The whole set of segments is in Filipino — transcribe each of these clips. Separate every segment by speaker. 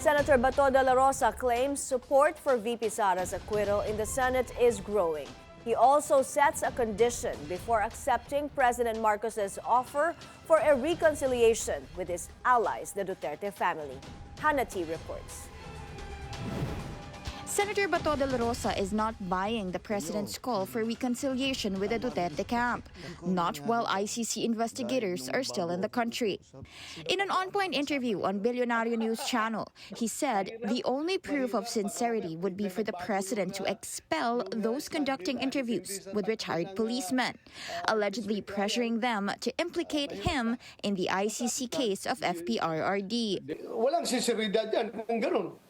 Speaker 1: Senator Bato de la Rosa claims support for VP Sara's acquittal in the Senate is growing. He also sets a condition before accepting President Marcos's offer for a reconciliation with his allies, the Duterte family. Hannah T. reports.
Speaker 2: Senator Bato de la Rosa is not buying the president's call for reconciliation with the Duterte camp, not while ICC investigators are still in the country. In an on-point interview on Billionario News Channel, he said the only proof of sincerity would be for the president to expel those conducting interviews with retired policemen, allegedly pressuring them to implicate him in the ICC case of FPRRD.
Speaker 3: Walang sinseridad yan kung gano'n.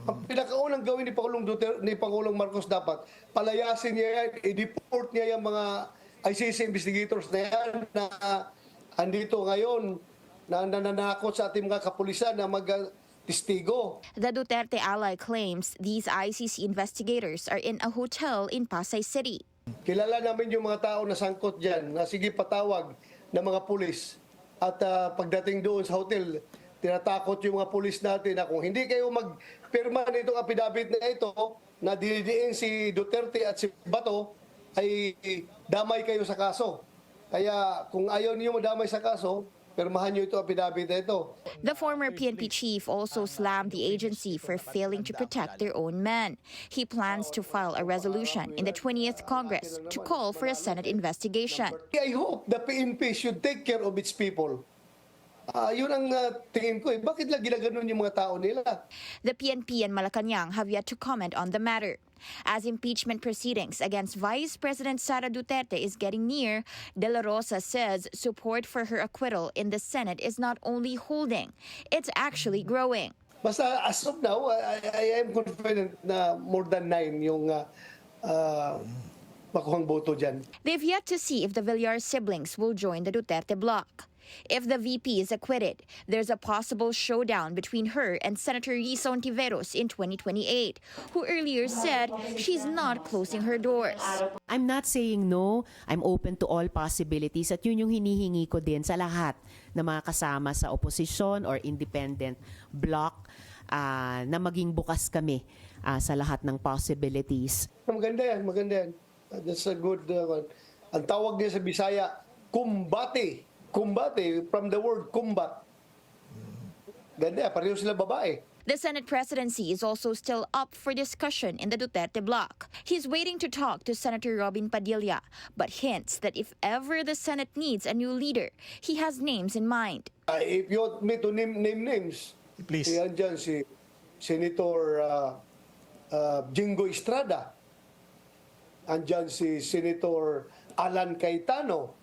Speaker 3: Ang pinakaunang gawin ni Pangulong Marcos dapat, palayasin niya yan, i-deport niya yung mga ICC investigators na yan na andito ngayon, na nananakot sa ating mga kapulisan na mag-testigo.
Speaker 2: The Duterte ally claims these ICC investigators are in a hotel in Pasay City.
Speaker 3: Kilala namin yung mga tao na sangkot dyan, na sige patawag ng mga pulis. At pagdating doon sa hotel, tinatakot yung mga pulis natin na kung hindi kayo magpirma nitong affidavit na ito, na dinidiin si Duterte at si Bato, ay damay kayo sa kaso. Kaya kung ayaw niyo madamay sa kaso, pirmahan niyo ito affidavit na ito.
Speaker 2: The former PNP chief also slammed the agency for failing to protect their own men. He plans to file a resolution in the 20th Congress to call for a Senate investigation.
Speaker 3: I hope the PNP should take care of its people. Yun ang tingin ko. Bakit lang ginaganon yung mga tao nila?
Speaker 2: The PNP and Malacanang have yet to comment on the matter. As impeachment proceedings against Vice President Sara Duterte is getting near, De La Rosa says support for her acquittal in the Senate is not only holding, it's actually growing.
Speaker 3: Basta as of now, I am confident na more than 9 yung makuhang boto dyan.
Speaker 2: They've yet to see if the Villar siblings will join the Duterte bloc. If the VP is acquitted, there's a possible showdown between her and Senator Risa Ontiveros in 2028, who earlier said she's not closing her doors.
Speaker 4: I'm not saying no. I'm open to all possibilities at yun yung hinihingi ko din sa lahat na mga kasama sa opposition or independent bloc na maging bukas kami sa lahat ng possibilities.
Speaker 3: Maganda yan, maganda yan. That's a good one. Ang tawag niya sa Bisaya, kumbate. Kumbate, from the word kumbat. Ganda, pareho sila babae.
Speaker 2: The Senate presidency is also still up for discussion in the Duterte bloc. He's waiting to talk to Senator Robin Padilla, but hints that if ever the Senate needs a new leader, he has names in mind.
Speaker 3: If you want me to name names,
Speaker 5: please.
Speaker 3: Yan dyan si Senator Jingo Estrada. Andyan si Senator Alan Cayetano.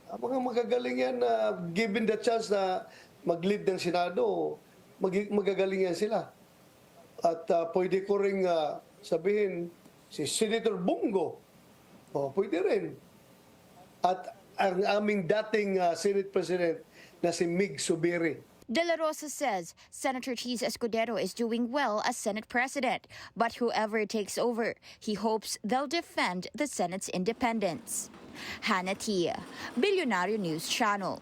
Speaker 3: Mga magagaling yan na given the chance na mag-lead ng Senado, magagaling yan sila. At pwede ko rin sabihin si Senator Bungo, pwede rin. At ang aming dating Senate President na si Mig Subiri.
Speaker 2: De La Rosa says Senator Cheese Escudero is doing well as Senate President, but whoever takes over, he hopes they'll defend the Senate's independence. Hannah T. Billionario News Channel.